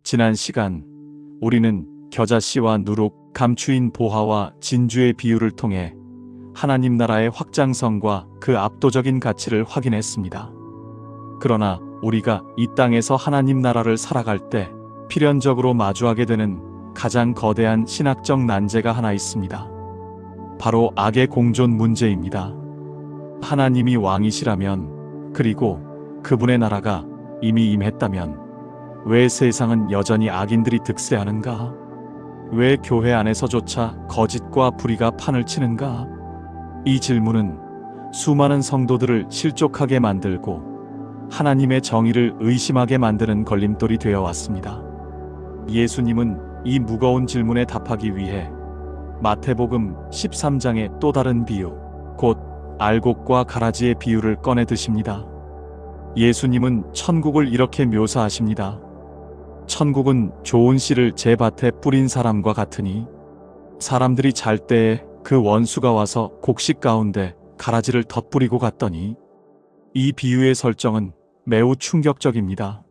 지난 시간 우리는 겨자씨와 누룩, 감추인 보화와 진주의 비유를 통해 하나님 나라의 확장성과 그 압도적인 가치를 확인했습니다. 그러나 우리가 이 땅에서 하나님 나라를 살아갈 때 필연적으로 마주하게 되는 가장 거대한 신학적 난제가 하나 있습니다. 바로 악의 공존 문제입니다. 하나님이 왕이시라면, 그리고 그분의 나라가 이미 임했다면 왜 세상은 여전히 악인들이 득세하는가? 왜 교회 안에서조차 거짓과 불의가 판을 치는가? 이 질문은 수많은 성도들을 실족하게 만들고 하나님의 정의를 의심하게 만드는 걸림돌이 되어 왔습니다. 예수님은 이 무거운 질문에 답하기 위해 마태복음 13장의 또 다른 비유, 곧 알곡과 가라지의 비유를 꺼내 드십니다. 예수님은 천국을 이렇게 묘사하십니다. 천국은 좋은 씨를 제 밭에 뿌린 사람과 같으니 사람들이 잘 때에 그 원수가 와서 곡식 가운데 가라지를 덧뿌리고 갔더니. 이 비유의 설정은 매우 충격적입니다.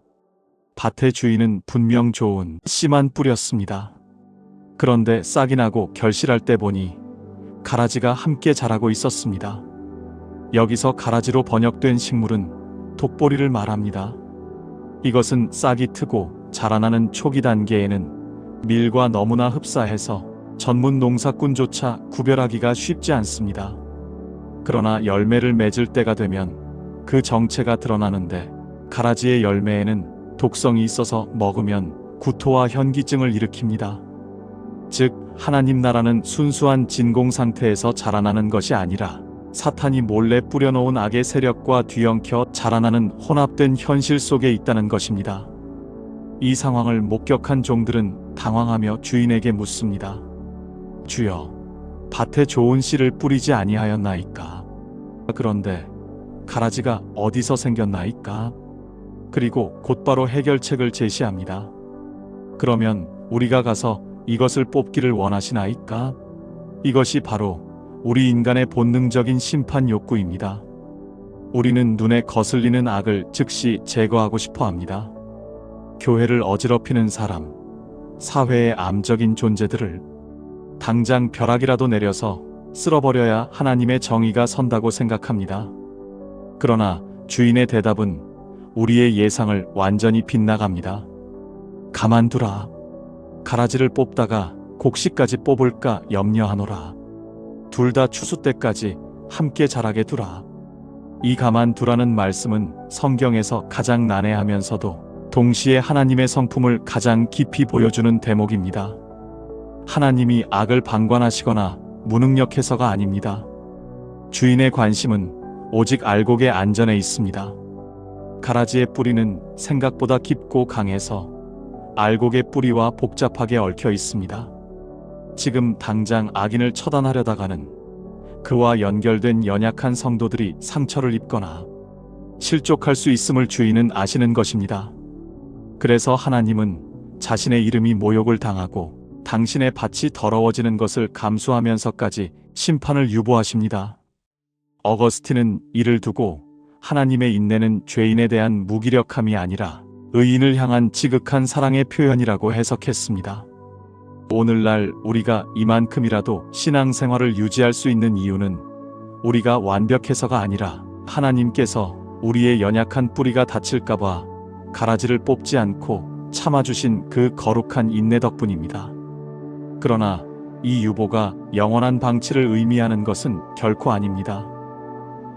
밭의 주인은 분명 좋은 씨만 뿌렸습니다. 그런데 싹이 나고 결실할 때 보니 가라지가 함께 자라고 있었습니다. 여기서 가라지로 번역된 식물은 독보리를 말합니다. 이것은 싹이 트고 자라나는 초기 단계에는 밀과 너무나 흡사해서 전문 농사꾼조차 구별하기가 쉽지 않습니다. 그러나 열매를 맺을 때가 되면 그 정체가 드러나는데, 가라지의 열매에는 독성이 있어서 먹으면 구토와 현기증을 일으킵니다. 즉, 하나님 나라는 순수한 진공 상태에서 자라나는 것이 아니라 사탄이 몰래 뿌려놓은 악의 세력과 뒤엉켜 자라나는 혼합된 현실 속에 있다는 것입니다. 이 상황을 목격한 종들은 당황하며 주인에게 묻습니다. 주여, 밭에 좋은 씨를 뿌리지 아니하였나이까? 그런데 가라지가 어디서 생겼나이까? 그리고 곧바로 해결책을 제시합니다. 그러면 우리가 가서 이것을 뽑기를 원하시나이까? 이것이 바로 우리 인간의 본능적인 심판 욕구입니다. 우리는 눈에 거슬리는 악을 즉시 제거하고 싶어 합니다. 교회를 어지럽히는 사람, 사회의 암적인 존재들을 당장 벼락이라도 내려서 쓸어버려야 하나님의 정의가 선다고 생각합니다. 그러나 주인의 대답은 우리의 예상을 완전히 빗나갑니다. 가만두라. 가라지를 뽑다가 곡식까지 뽑을까 염려하노라. 둘 다 추수 때까지 함께 자라게 두라. 이 가만두라는 말씀은 성경에서 가장 난해하면서도 동시에 하나님의 성품을 가장 깊이 보여주는 대목입니다. 하나님이 악을 방관하시거나 무능력해서가 아닙니다. 주인의 관심은 오직 알곡의 안전에 있습니다. 가라지의 뿌리는 생각보다 깊고 강해서 알곡의 뿌리와 복잡하게 얽혀 있습니다. 지금 당장 악인을 처단하려다가는 그와 연결된 연약한 성도들이 상처를 입거나 실족할 수 있음을 주인은 아시는 것입니다. 그래서 하나님은 자신의 이름이 모욕을 당하고 당신의 밭이 더러워지는 것을 감수하면서까지 심판을 유보하십니다. 어거스틴은 이를 두고 하나님의 인내는 죄인에 대한 무기력함이 아니라 의인을 향한 지극한 사랑의 표현이라고 해석했습니다. 오늘날 우리가 이만큼이라도 신앙생활을 유지할 수 있는 이유는 우리가 완벽해서가 아니라 하나님께서 우리의 연약한 뿌리가 다칠까봐 가라지를 뽑지 않고 참아주신 그 거룩한 인내 덕분입니다. 그러나 이 유보가 영원한 방치를 의미하는 것은 결코 아닙니다.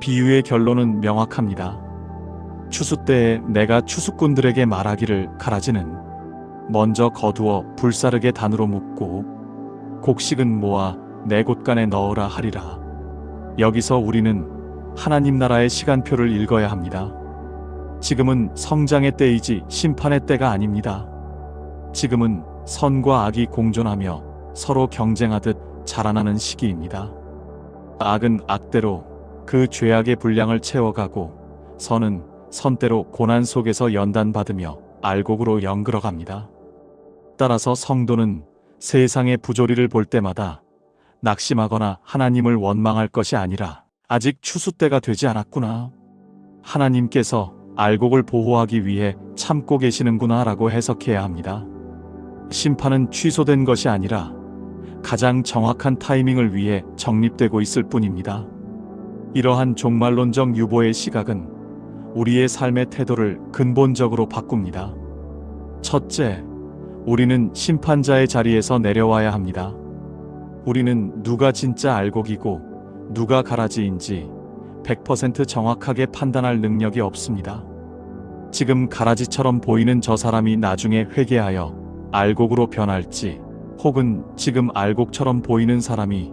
비유의 결론은 명확합니다. 추수 때에 내가 추수꾼들에게 말하기를, 가라지는 먼저 거두어 불사르게 단으로 묶고 곡식은 모아 내 곳간에 넣으라 하리라. 여기서 우리는 하나님 나라의 시간표를 읽어야 합니다. 지금은 성장의 때이지 심판의 때가 아닙니다. 지금은 선과 악이 공존하며 서로 경쟁하듯 자라나는 시기입니다. 악은 악대로 그 죄악의 분량을 채워가고 선은 선대로 고난 속에서 연단받으며 알곡으로 연그러갑니다. 따라서 성도는 세상의 부조리를 볼 때마다 낙심하거나 하나님을 원망할 것이 아니라 아직 추수 때가 되지 않았구나. 하나님께서 알곡을 보호하기 위해 참고 계시는구나 라고 해석해야 합니다. 심판은 취소된 것이 아니라 가장 정확한 타이밍을 위해 정립되고 있을 뿐입니다. 이러한 종말론적 유보의 시각은 우리의 삶의 태도를 근본적으로 바꿉니다. 첫째, 우리는 심판자의 자리에서 내려와야 합니다. 우리는 누가 진짜 알곡이고 누가 가라지인지 100% 정확하게 판단할 능력이 없습니다. 지금 가라지처럼 보이는 저 사람이 나중에 회개하여 알곡으로 변할지, 혹은 지금 알곡처럼 보이는 사람이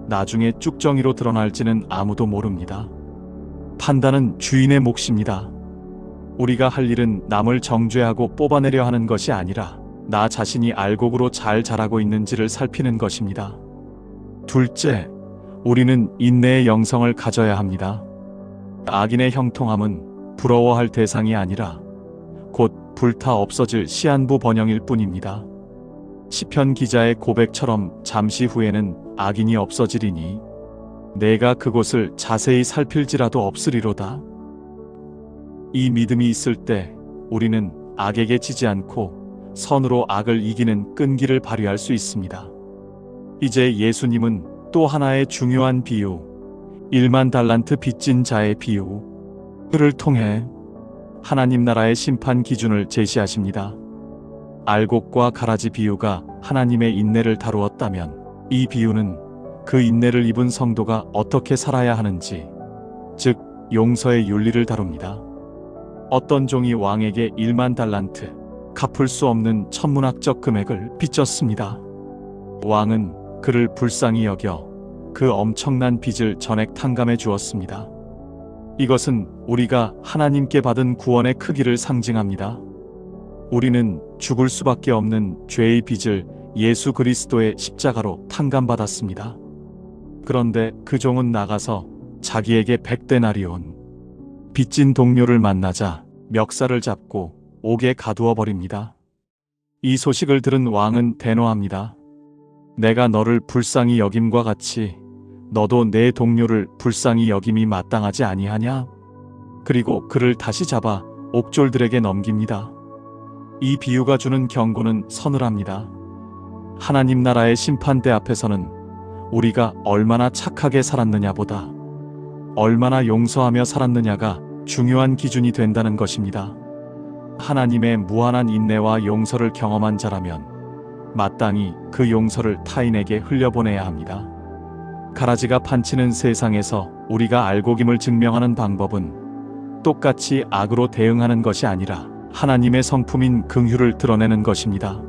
나중에 쭉정이로 드러날지는 아무도 모릅니다. 판단은 주인의 몫입니다. 우리가 할 일은 남을 정죄하고 뽑아내려 하는 것이 아니라 나 자신이 알곡으로 잘 자라고 있는지를 살피는 것입니다. 둘째, 우리는 인내의 영성을 가져야 합니다. 악인의 형통함은 부러워할 대상이 아니라 곧 불타 없어질 시한부 번영일 뿐입니다. 시편 기자의 고백처럼 잠시 후에는 악인이 없어지리니 내가 그곳을 자세히 살필지라도 없으리로다. 이 믿음이 있을 때 우리는 악에게 지지 않고 선으로 악을 이기는 끈기를 발휘할 수 있습니다. 이제 예수님은 또 하나의 중요한 비유, 1만 달란트 빚진 자의 비유를 통해 하나님 나라의 심판 기준을 제시하십니다. 알곡과 가라지 비유가 하나님의 인내를 다루었다면 이 비유는 그 인내를 입은 성도가 어떻게 살아야 하는지, 즉 용서의 윤리를 다룹니다. 어떤 종이 왕에게 1만 달란트, 갚을 수 없는 천문학적 금액을 빚졌습니다. 왕은 그를 불쌍히 여겨 그 엄청난 빚을 전액 탕감해 주었습니다. 이것은 우리가 하나님께 받은 구원의 크기를 상징합니다. 우리는 죽을 수밖에 없는 죄의 빚을 예수 그리스도의 십자가로 탕감받았습니다. 그런데 그 종은 나가서 자기에게 100데나리온 빚진 동료를 만나자 멱살을 잡고 옥에 가두어 버립니다. 이 소식을 들은 왕은 대노합니다. 내가 너를 불쌍히 여김과 같이 너도 내 동료를 불쌍히 여김이 마땅하지 아니하냐? 그리고 그를 다시 잡아 옥졸들에게 넘깁니다. 이 비유가 주는 경고는 서늘합니다. 하나님 나라의 심판대 앞에서는 우리가 얼마나 착하게 살았느냐보다 얼마나 용서하며 살았느냐가 중요한 기준이 된다는 것입니다. 하나님의 무한한 인내와 용서를 경험한 자라면 마땅히 그 용서를 타인에게 흘려보내야 합니다. 가라지가 판치는 세상에서 우리가 알곡임을 증명하는 방법은 똑같이 악으로 대응하는 것이 아니라 하나님의 성품인 긍휼을 드러내는 것입니다.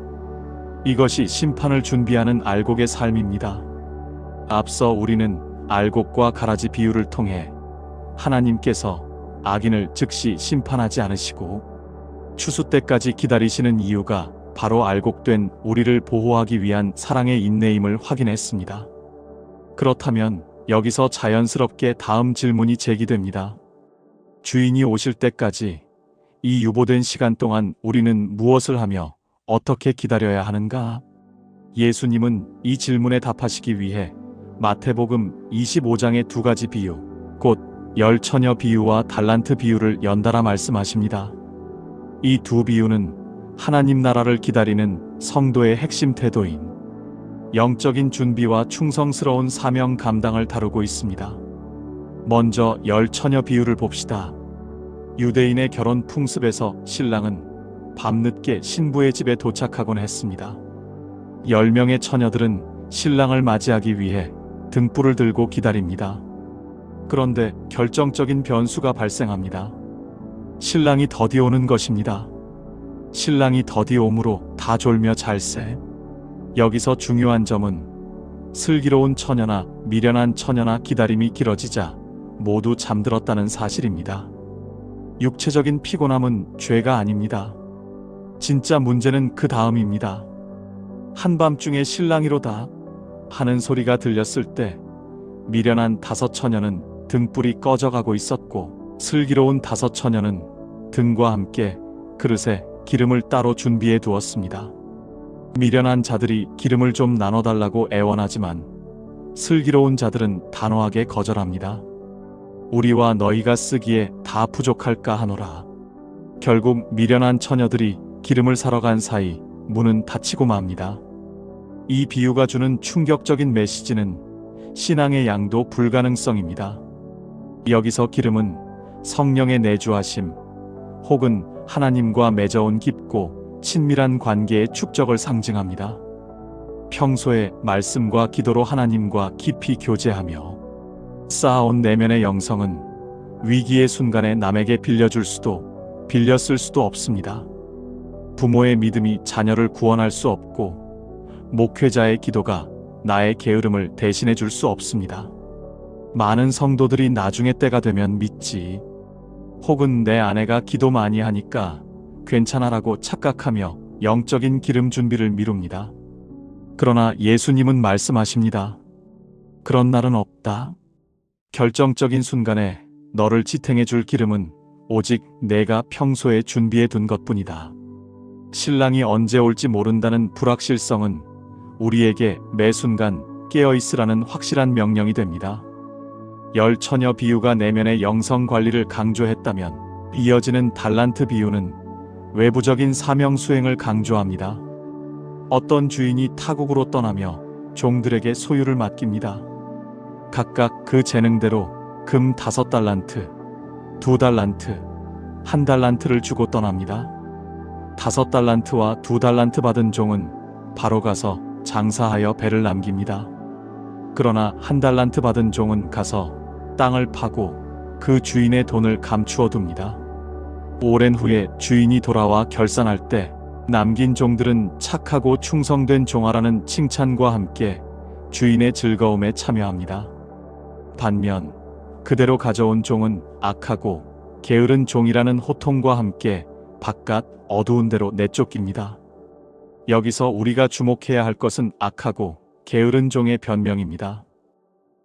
이것이 심판을 준비하는 알곡의 삶입니다. 앞서 우리는 알곡과 가라지 비유를 통해 하나님께서 악인을 즉시 심판하지 않으시고 추수 때까지 기다리시는 이유가 바로 알곡된 우리를 보호하기 위한 사랑의 인내임을 확인했습니다. 그렇다면 여기서 자연스럽게 다음 질문이 제기됩니다. 주인이 오실 때까지 이 유보된 시간 동안 우리는 무엇을 하며 어떻게 기다려야 하는가? 예수님은 이 질문에 답하시기 위해 마태복음 25장의 두 가지 비유, 곧 열처녀 비유와 달란트 비유를 연달아 말씀하십니다. 이 두 비유는 하나님 나라를 기다리는 성도의 핵심 태도인 영적인 준비와 충성스러운 사명 감당을 다루고 있습니다. 먼저 열처녀 비유를 봅시다. 유대인의 결혼 풍습에서 신랑은 밤늦게 신부의 집에 도착하곤 했습니다. 10명의 처녀들은 신랑을 맞이하기 위해 등불을 들고 기다립니다. 그런데 결정적인 변수가 발생합니다. 신랑이 더디 오는 것입니다. 신랑이 더디 오므로 다 졸며 잘세. 여기서 중요한 점은 슬기로운 처녀나 미련한 처녀나 기다림이 길어지자 모두 잠들었다는 사실입니다. 육체적인 피곤함은 죄가 아닙니다. 진짜 문제는 그 다음입니다. 한밤중에 신랑이로다 하는 소리가 들렸을 때 미련한 다섯 처녀는 등불이 꺼져가고 있었고 슬기로운 다섯 처녀는 등과 함께 그릇에 기름을 따로 준비해 두었습니다. 미련한 자들이 기름을 좀 나눠달라고 애원하지만 슬기로운 자들은 단호하게 거절합니다. 우리와 너희가 쓰기에 다 부족할까 하노라. 결국 미련한 처녀들이 기름을 사러 간 사이 문은 닫히고 맙니다. 이 비유가 주는 충격적인 메시지는 신앙의 양도 불가능성입니다. 여기서 기름은 성령의 내주하심 혹은 하나님과 맺어온 깊고 친밀한 관계의 축적을 상징합니다. 평소에 말씀과 기도로 하나님과 깊이 교제하며 쌓아온 내면의 영성은 위기의 순간에 남에게 빌려줄 수도 빌렸을 수도 없습니다. 부모의 믿음이 자녀를 구원할 수 없고 목회자의 기도가 나의 게으름을 대신해 줄 수 없습니다. 많은 성도들이 나중에 때가 되면 믿지 혹은 내 아내가 기도 많이 하니까 괜찮아라고 착각하며 영적인 기름 준비를 미룹니다. 그러나 예수님은 말씀하십니다. 그런 날은 없다. 결정적인 순간에 너를 지탱해 줄 기름은 오직 내가 평소에 준비해 둔 것뿐이다. 신랑이 언제 올지 모른다는 불확실성은 우리에게 매 순간 깨어있으라는 확실한 명령이 됩니다. 열 처녀 비유가 내면의 영성 관리를 강조했다면 이어지는 달란트 비유는 외부적인 사명 수행을 강조합니다. 어떤 주인이 타국으로 떠나며 종들에게 소유를 맡깁니다. 각각 그 재능대로 금 5달란트, 2달란트, 1달란트를 주고 떠납니다. 5달란트와 2달란트 받은 종은 바로 가서 장사하여 배를 남깁니다. 그러나 1달란트 받은 종은 가서 땅을 파고 그 주인의 돈을 감추어 둡니다. 오랜 후에 주인이 돌아와 결산할 때 남긴 종들은 착하고 충성된 종아라는 칭찬과 함께 주인의 즐거움에 참여합니다. 반면 그대로 가져온 종은 악하고 게으른 종이라는 호통과 함께 바깥 어두운 데로 내쫓깁니다. 여기서 우리가 주목해야 할 것은 악하고 게으른 종의 변명입니다.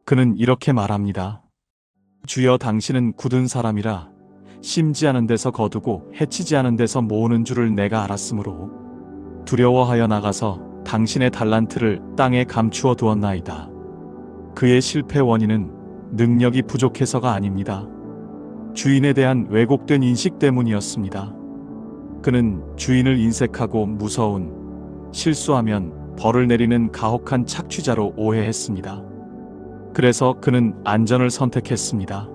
그는 이렇게 말합니다. 주여, 당신은 굳은 사람이라 심지 않은 데서 거두고 해치지 않은 데서 모으는 줄을 내가 알았으므로 두려워하여 나가서 당신의 달란트를 땅에 감추어 두었나이다. 그의 실패 원인은 능력이 부족해서가 아닙니다. 주인에 대한 왜곡된 인식 때문이었습니다. 그는 주인을 인색하고 무서운, 실수하면 벌을 내리는 가혹한 착취자로 오해했습니다. 그래서 그는 안전을 선택했습니다.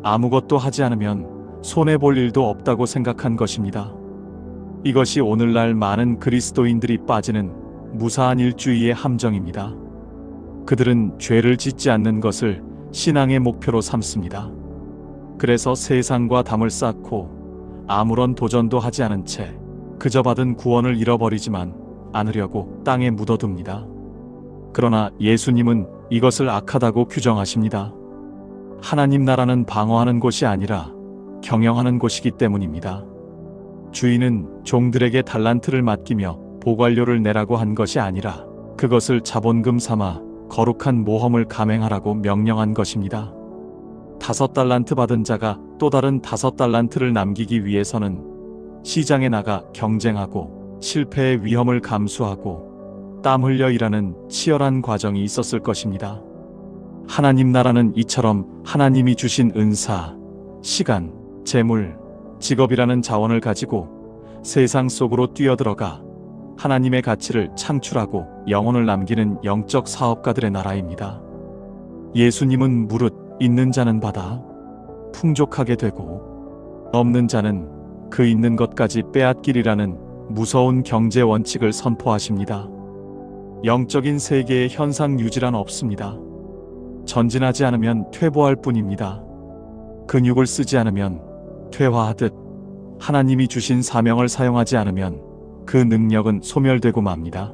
아무것도 하지 않으면 손해볼 일도 없다고 생각한 것입니다. 이것이 오늘날 많은 그리스도인들이 빠지는 무사한 일주의의 함정입니다. 그들은 죄를 짓지 않는 것을 신앙의 목표로 삼습니다. 그래서 세상과 담을 쌓고 아무런 도전도 하지 않은 채 그저 받은 구원을 잃어버리지만 않으려고 땅에 묻어둡니다. 그러나 예수님은 이것을 악하다고 규정하십니다. 하나님 나라는 방어하는 곳이 아니라 경영하는 곳이기 때문입니다. 주인은 종들에게 달란트를 맡기며 보관료를 내라고 한 것이 아니라 그것을 자본금 삼아 거룩한 모험을 감행하라고 명령한 것입니다. 5달란트 받은 자가 또 다른 5달란트를 남기기 위해서는 시장에 나가 경쟁하고 실패의 위험을 감수하고 땀 흘려 일하는 치열한 과정이 있었을 것입니다. 하나님 나라는 이처럼 하나님이 주신 은사, 시간, 재물, 직업이라는 자원을 가지고 세상 속으로 뛰어들어가 하나님의 가치를 창출하고 영혼을 남기는 영적 사업가들의 나라입니다. 예수님은 무릇 있는 자는 받아 풍족하게 되고 없는 자는 그 있는 것까지 빼앗기리라는 무서운 경제 원칙을 선포하십니다. 영적인 세계의 현상 유지란 없습니다. 전진하지 않으면 퇴보할 뿐입니다. 근육을 쓰지 않으면 퇴화하듯 하나님이 주신 사명을 사용하지 않으면 그 능력은 소멸되고 맙니다.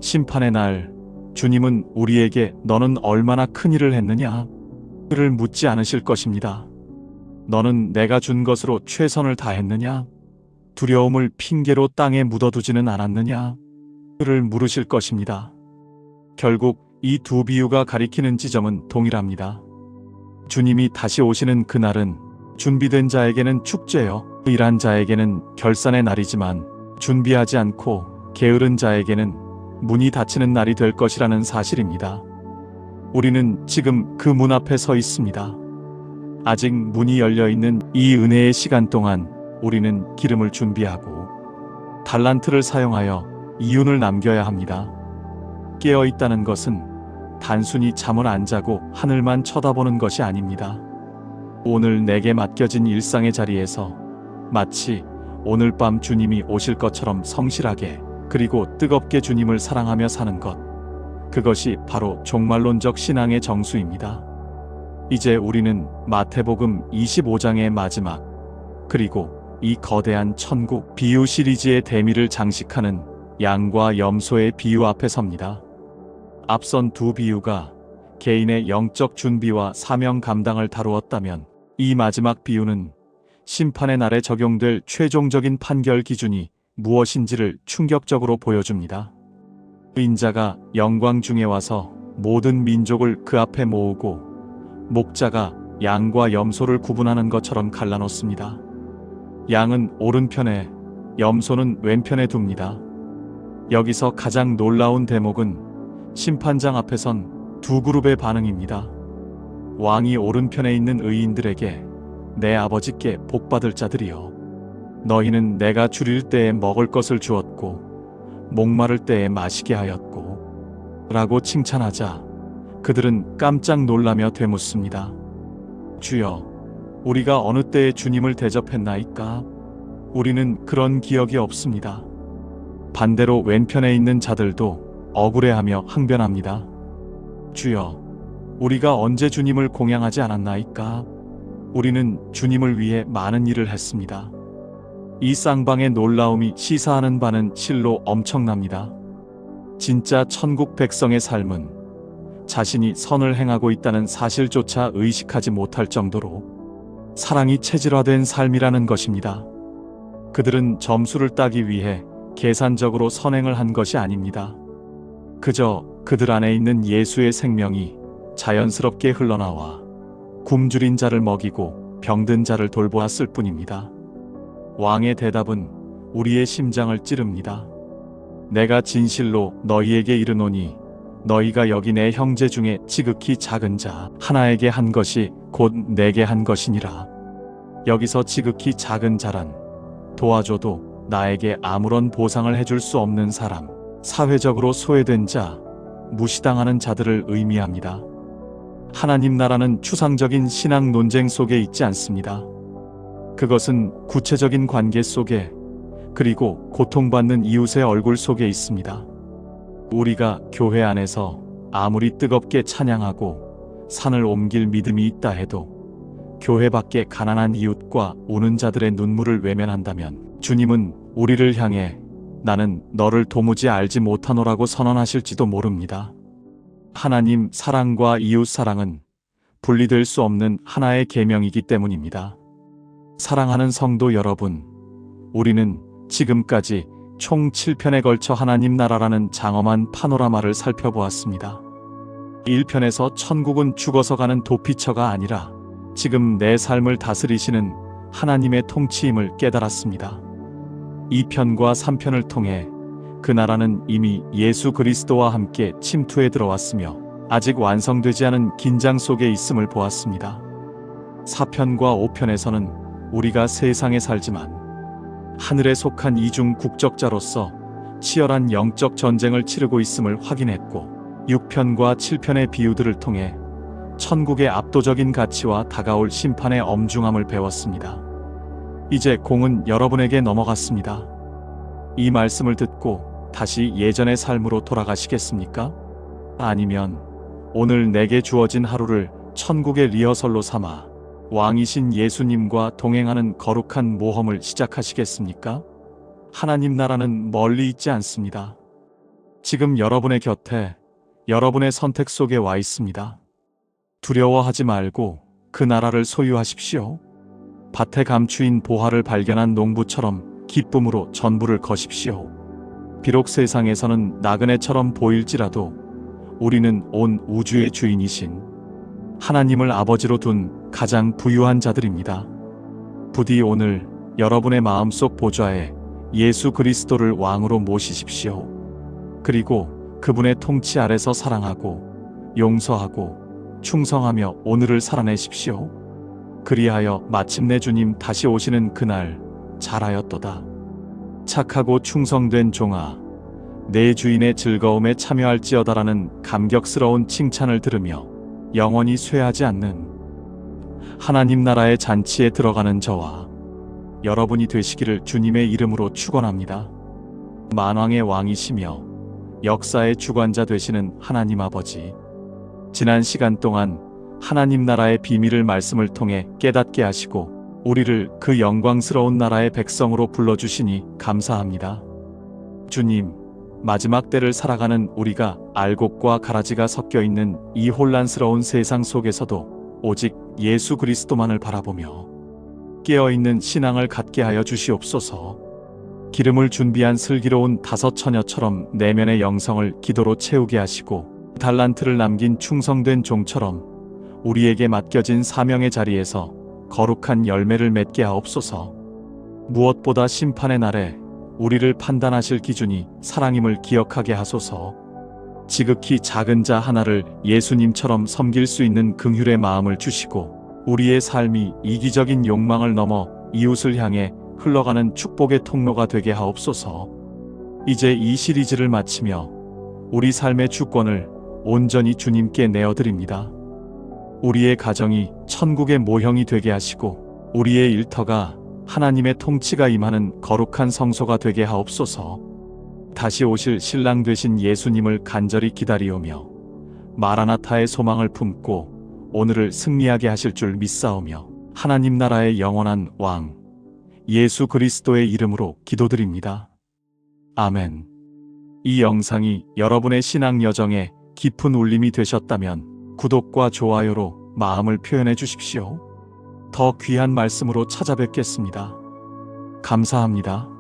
심판의 날 주님은 우리에게 너는 얼마나 큰 일을 했느냐? 를 묻지 않으실 것입니다. 너는 내가 준 것으로 최선을 다했느냐? 두려움을 핑계로 땅에 묻어두지는 않았느냐? 를 물으실 것입니다. 결국 이 두 비유가 가리키는 지점은 동일합니다. 주님이 다시 오시는 그날은 준비된 자에게는 축제요, 일한 자에게는 결산의 날이지만 준비하지 않고 게으른 자에게는 문이 닫히는 날이 될 것이라는 사실입니다. 우리는 지금 그 문 앞에 서 있습니다. 아직 문이 열려 있는 이 은혜의 시간 동안 우리는 기름을 준비하고 달란트를 사용하여 이윤을 남겨야 합니다. 깨어 있다는 것은 단순히 잠을 안 자고 하늘만 쳐다보는 것이 아닙니다. 오늘 내게 맡겨진 일상의 자리에서 마치 오늘 밤 주님이 오실 것처럼 성실하게 그리고 뜨겁게 주님을 사랑하며 사는 것. 그것이 바로 종말론적 신앙의 정수입니다. 이제 우리는 마태복음 25장의 마지막 그리고 이 거대한 천국 비유 시리즈의 대미를 장식하는 양과 염소의 비유 앞에 섭니다. 앞선 두 비유가 개인의 영적 준비와 사명 감당을 다루었다면 이 마지막 비유는 심판의 날에 적용될 최종적인 판결 기준이 무엇인지를 충격적으로 보여줍니다. 인자가 영광 중에 와서 모든 민족을 그 앞에 모으고 목자가 양과 염소를 구분하는 것처럼 갈라놓습니다. 양은 오른편에, 염소는 왼편에 둡니다. 여기서 가장 놀라운 대목은 심판장 앞에 선 두 그룹의 반응입니다. 왕이 오른편에 있는 의인들에게 내 아버지께 복받을 자들이여, 너희는 내가 줄일 때에 먹을 것을 주었고 목마를 때에 마시게 하였고 라고 칭찬하자 그들은 깜짝 놀라며 되묻습니다. 주여, 우리가 어느 때에 주님을 대접했나이까? 우리는 그런 기억이 없습니다. 반대로 왼편에 있는 자들도 억울해하며 항변합니다. 주여, 우리가 언제 주님을 공양하지 않았나이까? 우리는 주님을 위해 많은 일을 했습니다. 이 쌍방의 놀라움이 시사하는 바는 실로 엄청납니다. 진짜 천국 백성의 삶은 자신이 선을 행하고 있다는 사실조차 의식하지 못할 정도로 사랑이 체질화된 삶이라는 것입니다. 그들은 점수를 따기 위해 계산적으로 선행을 한 것이 아닙니다. 그저 그들 안에 있는 예수의 생명이 자연스럽게 흘러나와 굶주린 자를 먹이고 병든 자를 돌보았을 뿐입니다. 왕의 대답은 우리의 심장을 찌릅니다. 내가 진실로 너희에게 이르노니 너희가 여기 내 형제 중에 지극히 작은 자 하나에게 한 것이 곧 내게 한 것이니라. 여기서 지극히 작은 자란 도와줘도 나에게 아무런 보상을 해줄 수 없는 사람, 사회적으로 소외된 자, 무시당하는 자들을 의미합니다. 하나님 나라는 추상적인 신앙 논쟁 속에 있지 않습니다. 그것은 구체적인 관계 속에 그리고 고통받는 이웃의 얼굴 속에 있습니다. 우리가 교회 안에서 아무리 뜨겁게 찬양하고 산을 옮길 믿음이 있다 해도 교회 밖에 가난한 이웃과 우는 자들의 눈물을 외면한다면 주님은 우리를 향해 나는 너를 도무지 알지 못하노라고 선언하실지도 모릅니다. 하나님 사랑과 이웃 사랑은 분리될 수 없는 하나의 계명이기 때문입니다. 사랑하는 성도 여러분, 우리는 지금까지 총 7편에 걸쳐 하나님 나라라는 장엄한 파노라마를 살펴보았습니다. 1편에서 천국은 죽어서 가는 도피처가 아니라 지금 내 삶을 다스리시는 하나님의 통치임을 깨달았습니다. 2편과 3편을 통해 그 나라는 이미 예수 그리스도와 함께 침투에 들어왔으며 아직 완성되지 않은 긴장 속에 있음을 보았습니다. 4편과 5편에서는 우리가 세상에 살지만 하늘에 속한 이중 국적자로서 치열한 영적 전쟁을 치르고 있음을 확인했고 6편과 7편의 비유들을 통해 천국의 압도적인 가치와 다가올 심판의 엄중함을 배웠습니다. 이제 공은 여러분에게 넘어갔습니다. 이 말씀을 듣고 다시 예전의 삶으로 돌아가시겠습니까? 아니면 오늘 내게 주어진 하루를 천국의 리허설로 삼아 왕이신 예수님과 동행하는 거룩한 모험을 시작하시겠습니까? 하나님 나라는 멀리 있지 않습니다. 지금 여러분의 곁에 여러분의 선택 속에 와 있습니다. 두려워하지 말고 그 나라를 소유하십시오. 밭에 감추인 보화를 발견한 농부처럼 기쁨으로 전부를 거십시오. 비록 세상에서는 나그네처럼 보일지라도 우리는 온 우주의 주인이신 하나님을 아버지로 둔 가장 부유한 자들입니다. 부디 오늘 여러분의 마음속 보좌에 예수 그리스도를 왕으로 모시십시오. 그리고 그분의 통치 아래서 사랑하고 용서하고 충성하며 오늘을 살아내십시오. 그리하여 마침내 주님 다시 오시는 그날 잘하였도다. 착하고 충성된 종아, 내 주인의 즐거움에 참여할지어다라는 감격스러운 칭찬을 들으며 영원히 쇠하지 않는 하나님 나라의 잔치에 들어가는 저와 여러분이 되시기를 주님의 이름으로 축원합니다. 만왕의 왕이시며 역사의 주관자 되시는 하나님 아버지, 지난 시간 동안 하나님 나라의 비밀을 말씀을 통해 깨닫게 하시고 우리를 그 영광스러운 나라의 백성으로 불러주시니 감사합니다. 주님, 마지막 때를 살아가는 우리가 알곡과 가라지가 섞여 있는 이 혼란스러운 세상 속에서도 오직 예수 그리스도만을 바라보며 깨어있는 신앙을 갖게 하여 주시옵소서. 기름을 준비한 슬기로운 다섯 처녀처럼 내면의 영성을 기도로 채우게 하시고 달란트를 남긴 충성된 종처럼 우리에게 맡겨진 사명의 자리에서 거룩한 열매를 맺게 하옵소서. 무엇보다 심판의 날에 우리를 판단하실 기준이 사랑임을 기억하게 하소서. 지극히 작은 자 하나를 예수님처럼 섬길 수 있는 긍휼의 마음을 주시고 우리의 삶이 이기적인 욕망을 넘어 이웃을 향해 흘러가는 축복의 통로가 되게 하옵소서. 이제 이 시리즈를 마치며 우리 삶의 주권을 온전히 주님께 내어드립니다. 우리의 가정이 천국의 모형이 되게 하시고 우리의 일터가 하나님의 통치가 임하는 거룩한 성소가 되게 하옵소서. 다시 오실 신랑 되신 예수님을 간절히 기다리오며 마라나타의 소망을 품고 오늘을 승리하게 하실 줄 믿사오며 하나님 나라의 영원한 왕 예수 그리스도의 이름으로 기도드립니다. 아멘. 이 영상이 여러분의 신앙 여정에 깊은 울림이 되셨다면 구독과 좋아요로 마음을 표현해 주십시오. 더 귀한 말씀으로 찾아뵙겠습니다. 감사합니다.